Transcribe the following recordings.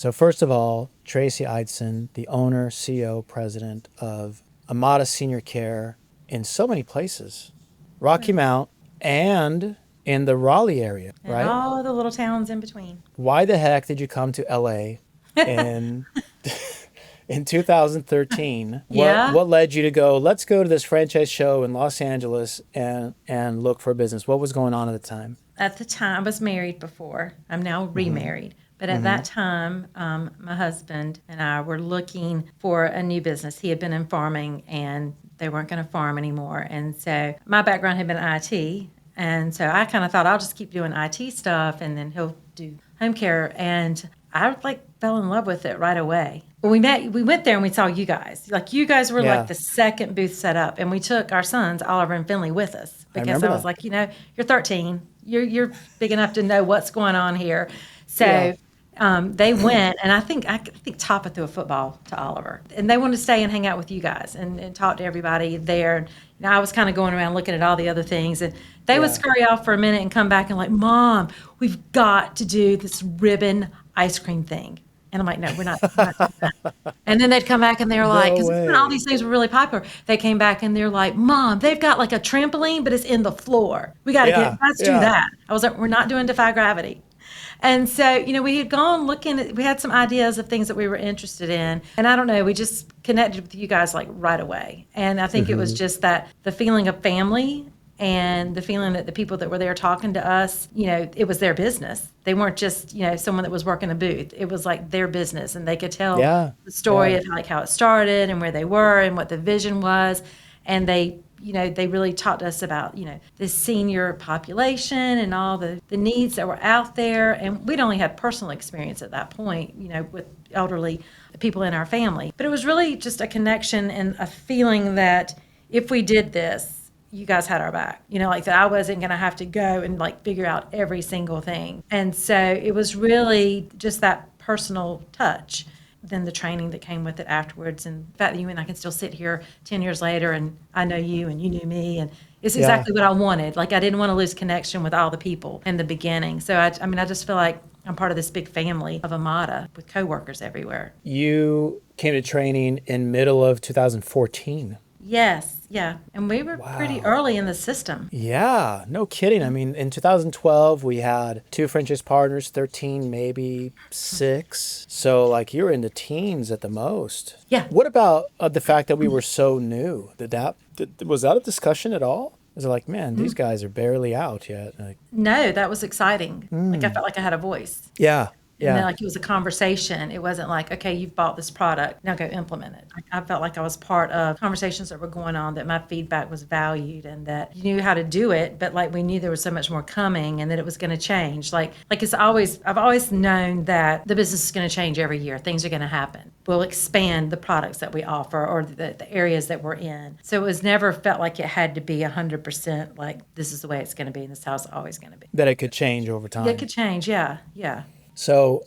So first of all, Tracy Eidson, the owner, CEO, president of Amada Senior Care in so many places, Rocky Mount and in the Raleigh area, And right? all the little towns in between. Why the heck did you come to LA in in 2013? Yeah. What led you to go, let's go to this franchise show in Los Angeles and look for business? What was going on at the time? At the time, I was married before. I'm now Mm-hmm. remarried. But at Mm-hmm. that time, my husband and I were looking for a new business. He had been in farming and they weren't going to farm anymore. And so my background had been IT. And so I kind of thought I'll just keep doing IT stuff and then he'll do home care. And I like fell in love with it right away. When we went there and we saw you guys. Like you guys were like Yeah, the second booth set up, and we took our sons Oliver and Finley with us I because remember I was that. like, you're 13, you're big enough to know what's going on here. Yeah. So they went, and I think Tapa threw a football to Oliver, and they wanted to stay and hang out with you guys and talk to everybody there. And I was kind of going around looking at all the other things, and they would Yeah. scurry off for a minute and come back and like, Mom, we've got to do this ribbon ice cream thing. And I'm like, no, we're not doing that. And then they'd come back and they were like, No because when all way. these things were really popular, they came back and they're like, Mom, they've got like a trampoline, but it's in the floor. Yeah. Let's do Yeah. that. I was like, we're not doing Defy Gravity. And so, we had gone looking at, we had some ideas of things that we were interested in. And I don't know, we just connected with you guys like right away. And I think it was Mm-hmm. just that the feeling of family and the feeling that the people that were there talking to us, it was their business. They weren't just, someone that was working a booth. It was like their business and they could tell Yeah. the story Yeah. of like how it started and where they were and what the vision was. And they really taught us about, the senior population and all the needs that were out there. And we'd only had personal experience at that point, with elderly people in our family. But it was really just a connection and a feeling that if we did this, you guys had our back, like that I wasn't going to have to go and like figure out every single thing. And so it was really just that personal touch, then the training that came with it afterwards. And the fact that you and I can still sit here 10 years later and I know you and you knew me. And it's Yeah. exactly what I wanted. Like I didn't want to lose connection with all the people in the beginning. So I just feel like I'm part of this big family of Amada with coworkers everywhere. You came to training in middle of 2014. Yes, yeah. And we were pretty Wow. early in the system. Yeah, no kidding. I mean, in 2012, we had two franchise partners, 13, maybe six. So, like, you were in the teens at the most. Yeah. What about the fact that we were so new? Was that a discussion at all? Was it like, man, these guys are barely out yet? Like, No, that was exciting. Like I felt like I had a voice. yeah, And then yeah, like it was a conversation. It wasn't like, okay, you've bought this product, now go implement it. I felt like I was part of conversations that were going on, that my feedback was valued and that you knew how to do it, but like we knew there was so much more coming and that it was going to change. Like I've always known that the business is going to change every year. Things are going to happen. We'll expand the products that we offer or the areas that we're in. So it was never felt like it had to be 100% like this is the way it's going to be and this is how it's always going to be. that it could change over It time. could change. Yeah. Yeah. So,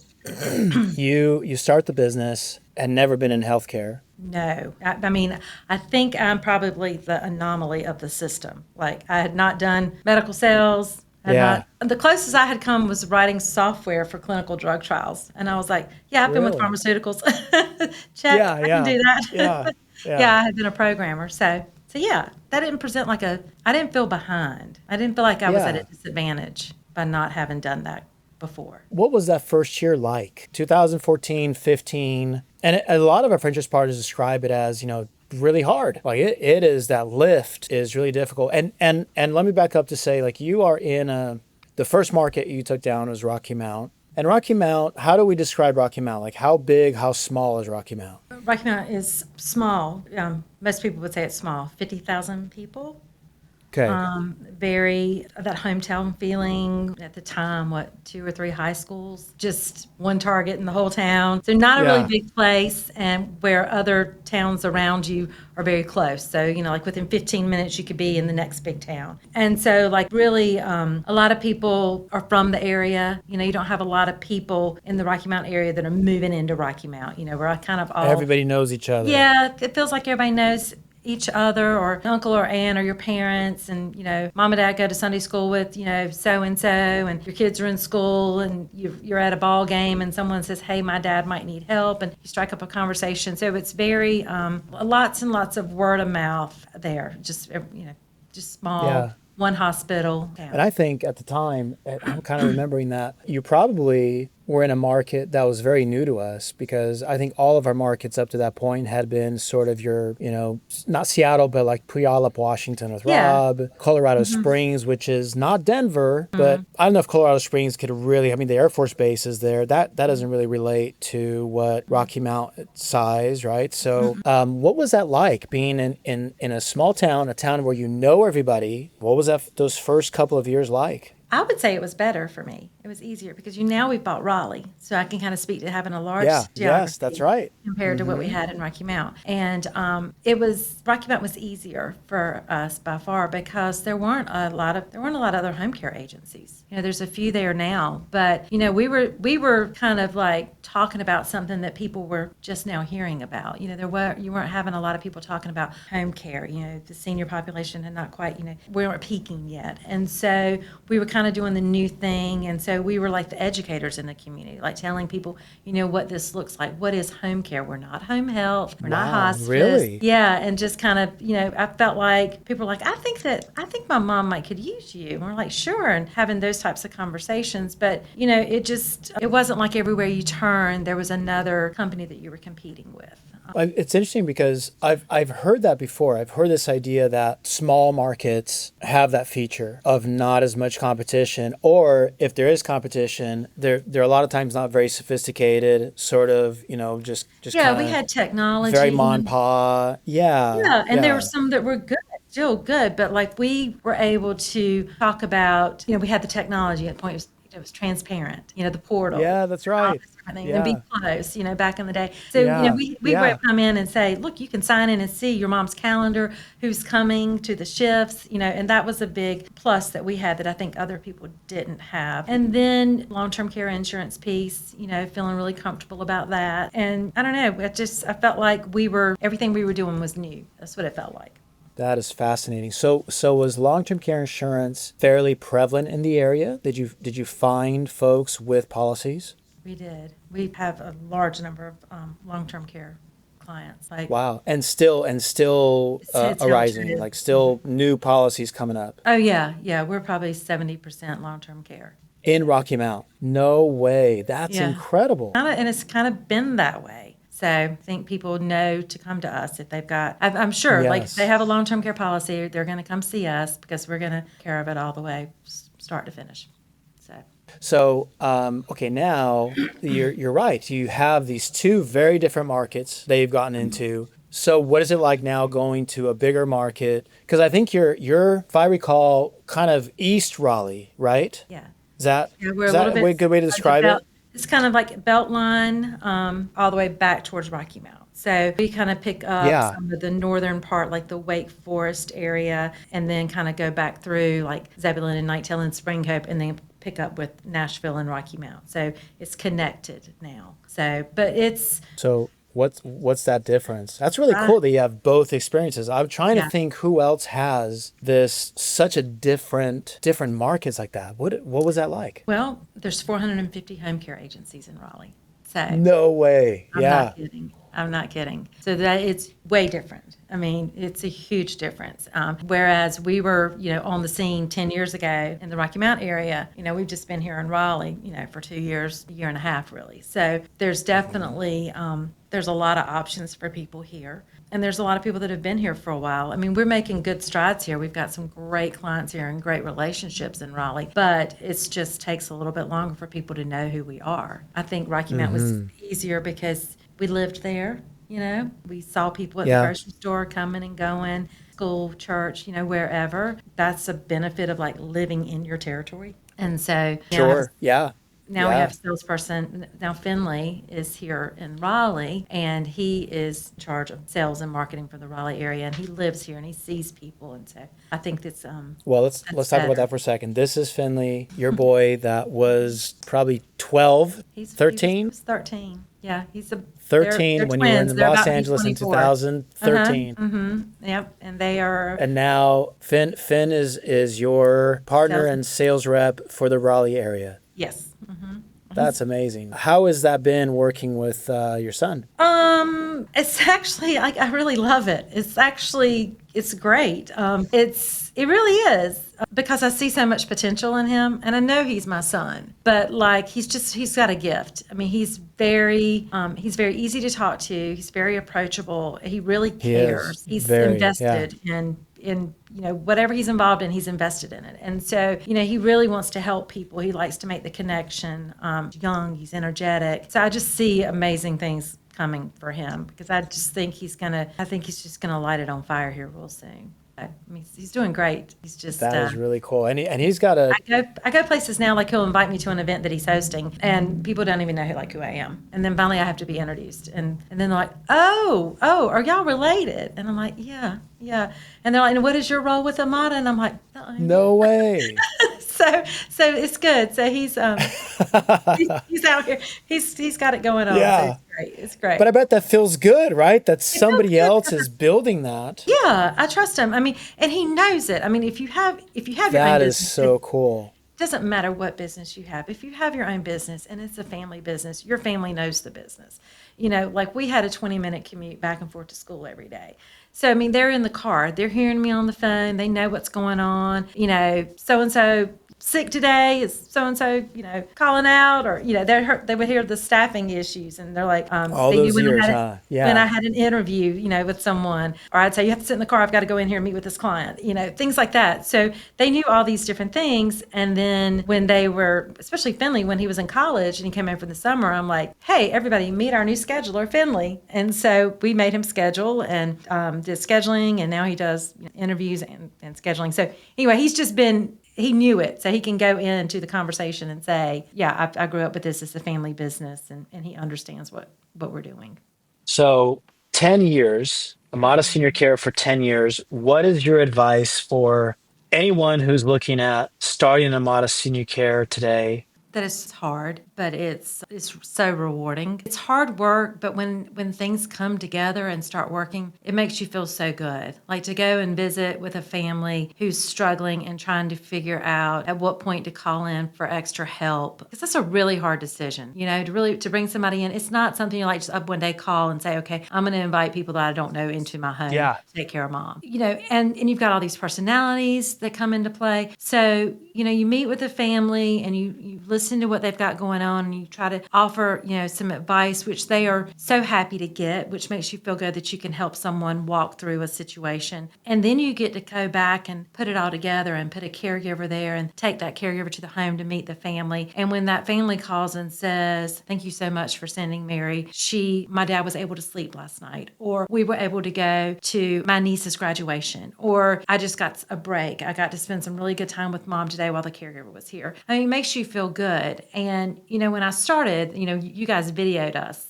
you start the business and never been in healthcare. No, I mean, I think I'm probably the anomaly of the system. Like, I had not done medical sales. Yeah. The closest I had come was writing software for clinical drug trials. And I was like, yeah, I've been with Really? pharmaceuticals. Check, Yeah, I can yeah, do yeah, that. yeah. Yeah, I had been a programmer. So yeah, that didn't present I didn't feel behind. I didn't feel like I was at a Yeah. disadvantage by not having done that before. What was that first year like? 2014, 15. And a lot of our franchise partners describe it as, really hard. Like it is, that lift is really difficult. And let me back up to say, like, you are in the first market you took down was Rocky Mount. And Rocky Mount, how do we describe Rocky Mount? Like, how big, how small is Rocky Mount? Rocky Mount is small. Most people would say it's small, 50,000 people. Okay. Very that hometown feeling at the time, two or three high schools, just one target in the whole town. So not a really Yeah. big place, and where other towns around you are very close. So, like within 15 minutes, you could be in the next big town. And so like really, a lot of people are from the area. You don't have a lot of people in the Rocky Mount area that are moving into Rocky Mount. We're kind of all, Everybody knows each other. yeah, it feels like everybody knows each other or uncle or aunt or your parents, and mom and dad go to Sunday school with so and so, and your kids are in school and you're at a ball game and someone says, hey, my dad might need help, and you strike up a conversation. So it's very lots and lots of word of mouth there, just small. Yeah. One hospital. Yeah. And I think at the time, I'm kind of remembering that you probably were in a market that was very new to us, because I think all of our markets up to that point had been sort of your, not Seattle, but like Puyallup, Washington with Rob, Colorado Springs, which is not Denver, but I don't know if Colorado Springs could really, I mean, the Air Force Base is there. That doesn't really relate to what Rocky Mount size, right? So what was that like being in a small town, a town where you know everybody? What was those first couple of years like? I would say it was better for me. It was easier because now we've bought Raleigh, so I can kind of speak to having a large geography. Yes, that's right. Compared to what we had in Rocky Mount. And Rocky Mount was easier for us by far because there weren't a lot of other home care agencies. There's a few there now, but we were kind of like talking about something that people were just now hearing about. You weren't having a lot of people talking about home care. The senior population had not quite, we weren't peaking yet. And so we were kind of doing the new thing, and so we were like the educators in the community, like telling people, what this looks like. What is home care? We're not home health. We're not hospice. Really? Yeah, and just kind of, I felt like people were like, I think my mom could use you. And we're like, sure, and having those types of conversations. But it wasn't like everywhere you turn there was another company that you were competing with. It's interesting because I've heard that before. I've heard this idea that small markets have that feature of not as much competition, or if there is competition, they're a lot of times not very sophisticated, sort of, just we had technology. Very mon pa. Yeah. And there were some that were good, still good, but like we were able to talk about, we had the technology at the point it was transparent, the portal. Yeah, that's right. And be close, back in the day. So, we would come in and say, look, you can sign in and see your mom's calendar, who's coming to the shifts, and that was a big plus that we had that I think other people didn't have. And then long-term care insurance piece, feeling really comfortable about that. And I don't know, I felt like everything we were doing was new. That's what it felt like. That is fascinating. So was long-term care insurance fairly prevalent in the area? Did you find folks with policies? We did. We have a large number of long-term care clients. Wow, and still arising, true. like still new policies coming up. Oh yeah. We're probably 70% long-term care in Rocky Mount. No way. That's incredible. And it's kind of been that way. So I think people know to come to us if they've got, I'm sure, like if they have a long-term care policy, they're going to come see us because we're going to take care of it all the way, start to finish. So, okay, now you're right. You have these two very different markets that you've gotten into. So what is it like now going to a bigger market? Because I think you're, if I recall, kind of East Raleigh, right? Yeah. Is that a good way to describe it? It's kind of like Beltline all the way back towards Rocky Mount. So we kind of pick up some of the northern part, like the Wake Forest area, and then kind of go back through like Zebulon and Nighttail and Spring Hope, and then pick up with Nashville and Rocky Mount. So it's connected now. So what's that difference? That's really cool that you have both experiences. I'm trying to think who else has such a different markets like that. What was that like? Well, there's 450 home care agencies in Raleigh. So no way. I'm not kidding. So that it's way different. I mean, it's a huge difference. Whereas we were, on the scene 10 years ago in the Rocky Mount area, we've just been here in Raleigh, for 2 years, a year and a half really. So there's definitely, there's a lot of options for people here. And there's a lot of people that have been here for a while. I mean, we're making good strides here. We've got some great clients here and great relationships in Raleigh, but it just takes a little bit longer for people to know who we are. I think Rocky Mount was easier because we lived there, we saw people at the grocery store coming and going, school, church, wherever. That's a benefit of like living in your territory. And so now we have a salesperson. Now Finley is here in Raleigh, and he is in charge of sales and marketing for the Raleigh area, and he lives here and he sees people, and so I think that's well, let's talk about that for a second. This is Finley, your boy that was probably 12, 13? He was 13. Yeah, they're 13 when you were twins. in They're Los about to be Angeles in 24. 2013. Yep, and they are And now Finn is your partner sales. and sales rep for the Raleigh area. Yes. That's amazing. How has that been working with your son? It's actually I really love it. It's great. It really is because I see so much potential in him, and I know he's my son. But like he's got a gift. I mean, he's very easy to talk to. He's very approachable. He really He is cares. He's very, yeah. invested in whatever he's involved in, he's invested in it. And so he really wants to help people. He likes to make the connection. Young, he's energetic. So I just see amazing things coming for him because I think he's just gonna light it on fire here real soon. I mean, he's doing great. He's just That is really cool. And he's got a I go places now, like he'll invite me to an event that he's hosting, and people don't even know who I am. And then finally I have to be introduced. And then they're like, oh, are y'all related? And I'm like, yeah. And they're like, and what is your role with Amada? And I'm like, no way. so it's good. So he's he's out here. He's got it going on. Yeah. So it's great. It's great. But I bet that feels good, right? That somebody else is building that. Yeah, I trust him. I mean, and he knows it. I mean, if you have your own That is business, so cool. it doesn't matter what business you have. If you have your own business and it's a family business, your family knows the business. Like we had a 20-minute commute back and forth to school every day. So, I mean, they're in the car. They're hearing me on the phone. They know what's going on. So-and-so sick today, is so-and-so, calling out, or, they would hear the staffing issues, and they're like, All they knew those when years, I had huh? Yeah. when I had an interview, with someone, or I'd say, you have to sit in the car, I've got to go in here and meet with this client, things like that. So they knew all these different things. And then when they were, especially Finley, when he was in college and he came in for the summer, I'm like, hey, everybody meet our new scheduler, Finley. And so we made him schedule and did scheduling, and now he does interviews and scheduling. So anyway, he knew it, so he can go into the conversation and say, yeah, I grew up with this. It's a family business, and he understands what we're doing. So 10 years, Amada Senior Care for 10 years. What is your advice for anyone who's looking at starting Amada Senior Care today? That it's hard, but it's so rewarding. It's hard work, but when things come together and start working, it makes you feel so good. Like to go and visit with a family who's struggling and trying to figure out at what point to call in for extra help. Because that's a really hard decision, to bring somebody in. It's not something you like just up one day call and say, okay, I'm going to invite people that I don't know into my home Yeah. to take care of mom. And you've got all these personalities that come into play. So, you meet with a family and you listen to what they've got going on, and you try to offer, some advice, which they are so happy to get, which makes you feel good that you can help someone walk through a situation. And then you get to go back and put it all together and put a caregiver there and take that caregiver to the home to meet the family. And when that family calls and says, thank you so much for sending Mary. My dad was able to sleep last night, or we were able to go to my niece's graduation, or I just got a break. I got to spend some really good time with mom today while the caregiver was here. I mean, it makes you feel good. And, when I started, you guys videoed us,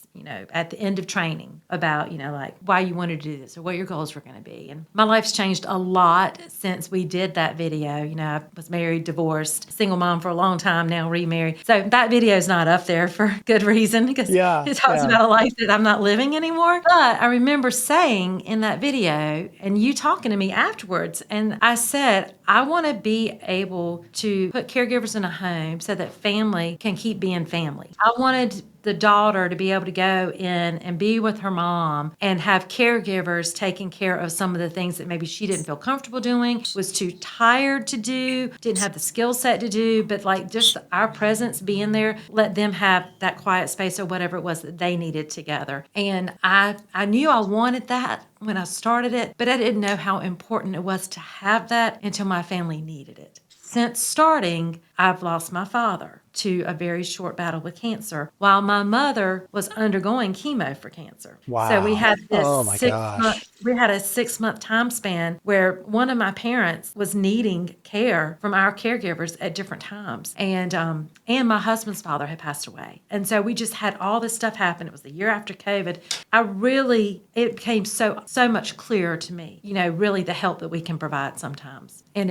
at the end of training about, like why you wanted to do this or what your goals were going to be. And my life's changed a lot since we did that video. I was married, divorced, single mom for a long time, now remarried. So that video is not up there for good reason, because it talks about a life that I'm not living anymore. But I remember saying in that video, and you talking to me afterwards, and I said, I want to be able to put caregivers in a home so that family can keep being family. I wanted the daughter to be able to go in and be with her mom and have caregivers taking care of some of the things that maybe she didn't feel comfortable doing, was too tired to do, didn't have the skill set to do, but like just our presence being there, let them have that quiet space or whatever it was that they needed together. And I knew I wanted that when I started it, but I didn't know how important it was to have that until my family needed it. Since starting, I've lost my father to a very short battle with cancer while my mother was undergoing chemo for cancer. Wow. So we had this Oh my gosh. we had a 6-month time span where one of my parents was needing care from our caregivers at different times. And my husband's father had passed away. And so we just had all this stuff happen. It was the year after COVID. It became so much clearer to me, really the help that we can provide sometimes. And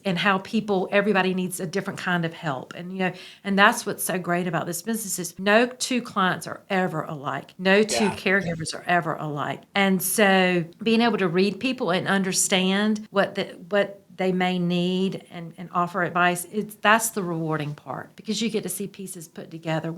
and how everybody needs a different kind kind of help. And, and that's what's so great about this business is no two clients are ever alike. No two caregivers are ever alike. And so being able to read people and understand what they may need and offer advice, that's the rewarding part, because you get to see pieces put together.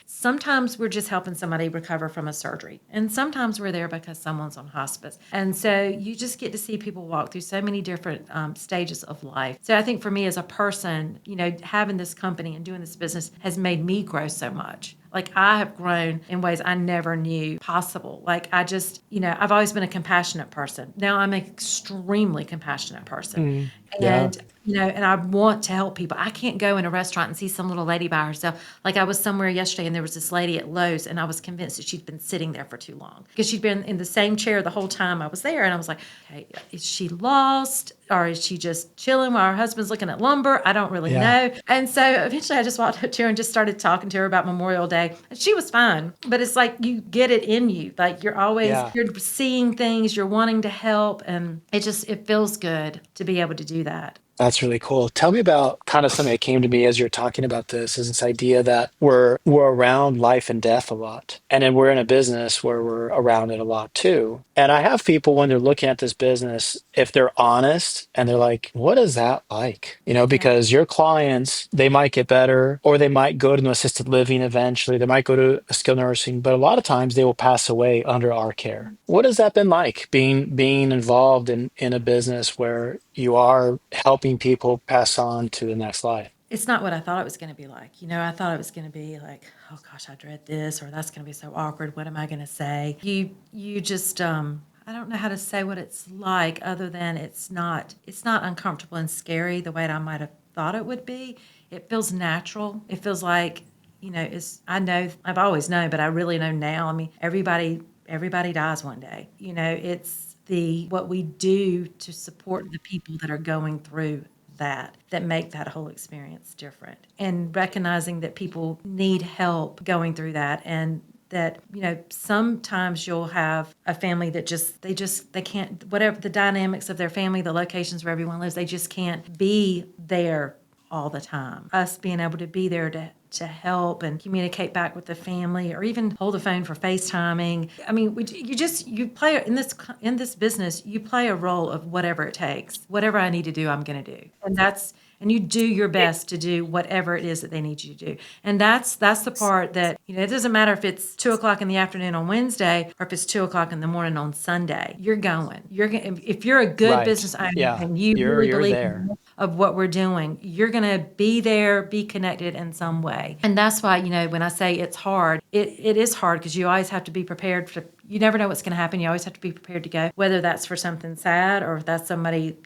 Sometimes we're just helping somebody recover from a surgery, and sometimes we're there because someone's on hospice. And so you just get to see people walk through so many different stages of life. So I think for me as a person, having this company and doing this business has made me grow so much. Like, I have grown in ways I never knew possible. Like, I just, I've always been a compassionate person. Now I'm an extremely compassionate person. Yeah. And I want to help people. I can't go in a restaurant and see some little lady by herself. Like, I was somewhere yesterday and there was this lady at Lowe's, and I was convinced that she'd been sitting there for too long because she'd been in the same chair the whole time I was there. And I was like, okay, is she lost, or is she just chilling while her husband's looking at lumber? I don't really know. And so eventually I just walked up to her and just started talking to her about Memorial Day. And she was fine. But it's like, you get it in you. Like, you're always, you're seeing things, you're wanting to help. And it feels good to be able to do that. That's really cool. Tell me about kind of something that came to me as you're talking about this, is this idea that we're around life and death a lot. And then we're in a business where we're around it a lot too. And I have people, when they're looking at this business, if they're honest and they're like, what is that like? Because your clients, they might get better, or they might go to an assisted living eventually. They might go to a skilled nursing, but a lot of times they will pass away under our care. What has that been like, being involved in a business where you are helping people pass on to the next life? It's not what I thought it was going to be like. I thought it was going to be like, oh gosh, I dread this, or that's going to be so awkward. What am I going to say? You just, I don't know how to say what it's like, other than it's not uncomfortable and scary the way I might have thought it would be. It feels natural. It feels like, I've always known, but I really know now. Everybody dies one day. It's what we do to support the people that are going through that make that whole experience different, and recognizing that people need help going through that, and that sometimes you'll have a family that they can't, whatever the dynamics of their family, the locations where everyone lives, they just can't be there all the time. Us being able to be there to help and communicate back with the family, or even hold the phone for FaceTiming. You play in this business, you play a role of whatever it takes. Whatever I need to do, I'm going to do. And you do your best to do whatever it is that they need you to do. And that's the part that, it doesn't matter if it's 2:00 in the afternoon on Wednesday or if it's 2:00 in the morning on Sunday. You're going. If you're a good Right. business owner Yeah. and you You're really you're believe there. of what we're doing, you're going to be there, be connected in some way. And that's why, when I say it's hard, it is hard, because you always have to be prepared for, you never know what's going to happen. You always have to be prepared to go, whether that's for something sad, or if that's somebody,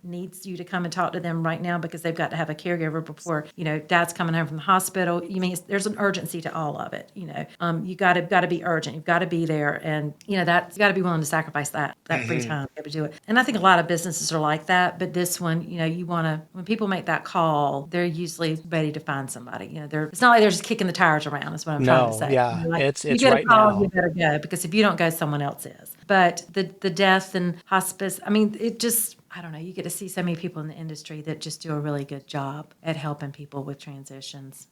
needs you to come and talk to them right now because they've got to have a caregiver before, dad's coming home from the hospital. There's an urgency to all of it. You got to be urgent. You've got to be there. And, that's, you got to be willing to sacrifice that free time to be able to do it. And I think a lot of businesses are like that, but this one, when people make that call, they're usually ready to find somebody. It's not like they're just kicking the tires around, is what I'm trying to No, say. yeah. Like, you It's get a right call, you now. better go, because if you don't go, someone else is. But the death and hospice, it just, I don't know, you get to see so many people in the industry that just do a really good job at helping people with transitions.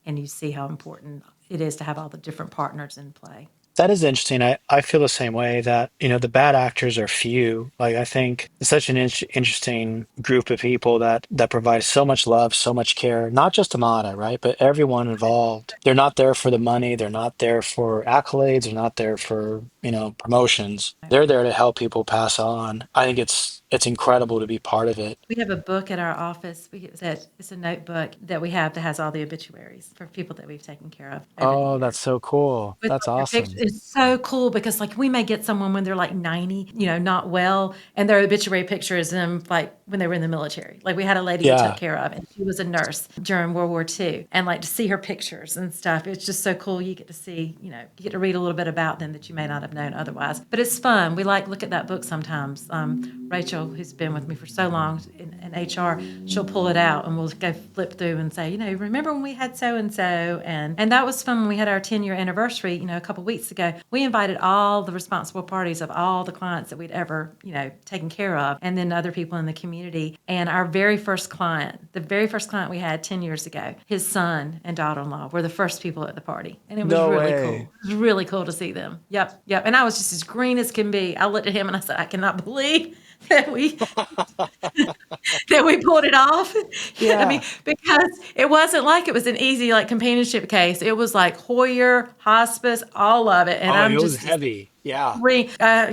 And you see how important it is to have all the different partners in play. That is interesting. I feel the same way, that, the bad actors are few. Like, I think it's such an interesting group of people that provide so much love, so much care, not just Amada, right? But everyone involved. They're not there for the money. They're not there for accolades. They're not there for, promotions. They're there to help people pass on. I think it's incredible to be part of it. We have a book at our office. It's a notebook that we have that has all the obituaries for people that we've taken care of over the Oh, years. that's so cool. With That's like their picture, awesome. it's so cool, because like we may get someone when they're like 90, not well, and their obituary picture is them like when they were in the military. Like, we had a lady we took Yeah. care of, and she was a nurse during World War II, and like to see her pictures and stuff, it's just so cool. You get to see, you get to read a little bit about them that you may not have known otherwise. But it's fun. We look at that book sometimes, Rachel, who's been with me for so long in HR, she'll pull it out and we'll go flip through and say, remember when we had so and so, and that was fun when we had our 10-year anniversary, a couple weeks ago. We invited all the responsible parties of all the clients that we'd ever, taken care of, and then other people in the community. And our the very first client we had 10 years ago, his son and daughter-in-law were the first people at the party, and it was No really cool. way. It was really cool to see them. Yep, yep. And I was just as green as can be. I looked at him and I said, I cannot believe that we that we pulled it off. I mean, Yeah. because it wasn't like it was an easy like companionship case. It was like Hoyer, hospice, all of it. And Oh, it I'm was just heavy. Yeah.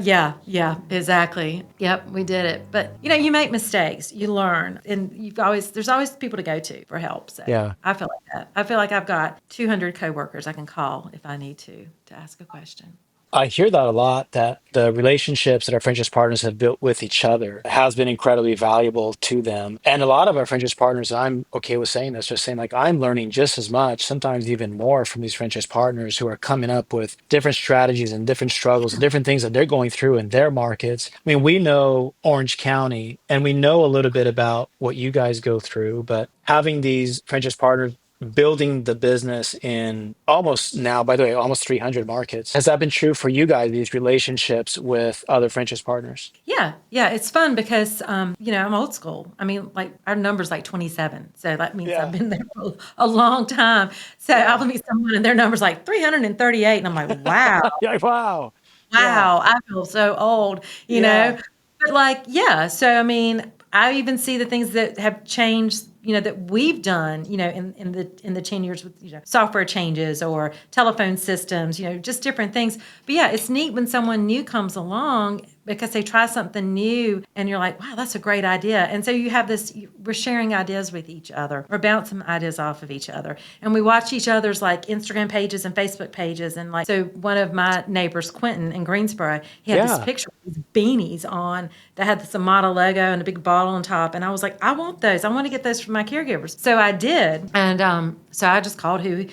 yeah, yeah, exactly. Yep, we did it. But you make mistakes, you learn, and there's always people to go to for help. So Yeah. I feel like that. I feel like I've got 200 coworkers I can call if I need to ask a question. I hear that a lot, that the relationships that our franchise partners have built with each other has been incredibly valuable to them. And a lot of our franchise partners, I'm okay with saying this, just saying like I'm learning just as much, sometimes even more from these franchise partners who are coming up with different strategies and different struggles and different things that they're going through in their markets. I mean, we know Orange County and we know a little bit about what you guys go through, but having these franchise partners building the business in almost now, by the way, almost 300 markets. Has that been true for you guys, these relationships with other franchise partners? Yeah, yeah, it's fun because I'm old school. I mean, like our number's like 27, so that means I've Yeah. been there for a long time. So Yeah. I'll meet someone and their number's like 338, and I'm like, wow, Yeah. Wow. Yeah. wow, I feel so old, you Yeah. know? But like, yeah, so I mean, I even see the things that have changed, that we've done, in the 10 years with, software changes or telephone systems, just different things. But yeah, it's neat when someone new comes along because they try something new and you're like, wow, that's a great idea. And so you have this, we're sharing ideas with each other. We're bouncing ideas off of each other. And we watch each other's like Instagram pages and Facebook pages. And like, so one of my neighbors, Quentin in Greensboro, he had this Yeah. picture of these beanies on that had this Amada logo and a big bottle on top. And I was like, I want those. I want to get those for my caregivers. So I did. And so I just called we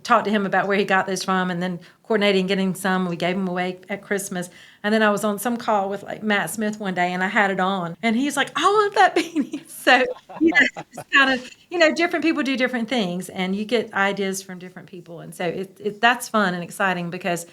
talked to him about where he got those from and then coordinating getting some. We gave them away at Christmas. And then I was on some call with like Matt Smith one day and I had it on and he's like, I want that beanie. So, it's kind of, different people do different things and you get ideas from different people. And so that's fun and exciting because,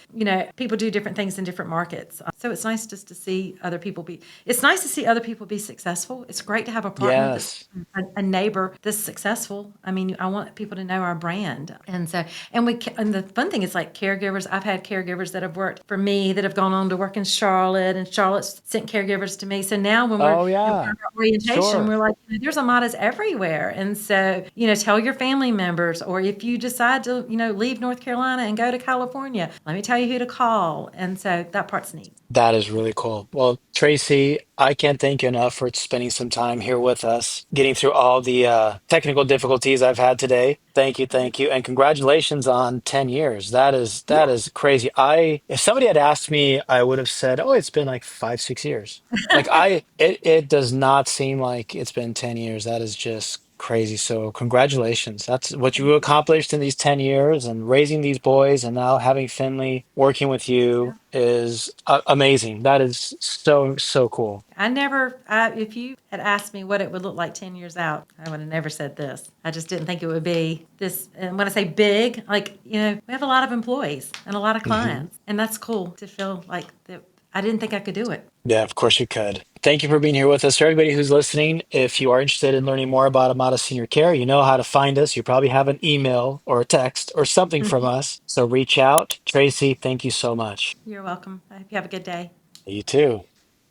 people do different things in different markets. So it's nice just to see it's nice to see other people be successful. It's great to have a partner that's Yes. a neighbor that's successful. I mean, I want people to know our brand. And so, and the fun thing is like caregivers, I've had caregivers that have worked for me that have gone on to work in Charlotte and Charlotte's sent caregivers to me. So now when we're Oh, in yeah. our orientation, we're Sure. like, there's Amadas everywhere. And so, tell your family members, or if you decide to, leave North Carolina and go to California, let me tell you who to call. And so that part's neat. That is really cool. Well, Tracy, I can't thank you enough for spending some time here with us, getting through all the technical difficulties I've had today. Thank you, and congratulations on 10 years. That Yeah. is crazy. If somebody had asked me, I would have said, "Oh, it's been like 5, 6 years." It does not seem like it's been 10 years. That is just crazy. So, congratulations. That's what you accomplished in these 10 years and raising these boys and now having Finley working with you is amazing. That is so cool. If you had asked me what it would look like 10 years out, I would have never said this. I just didn't think it would be this. And when I say big, like, we have a lot of employees and a lot of Mhm. clients. And that's cool to feel like that. I didn't think I could do it. Yeah, of course you could. Thank you for being here with us. For everybody who's listening, if you are interested in learning more about Amada Senior Care, you know how to find us. You probably have an email or a text or something from Mhm. us. So reach out. Tracy, thank you so much. You're welcome. I hope you have a good day. You too.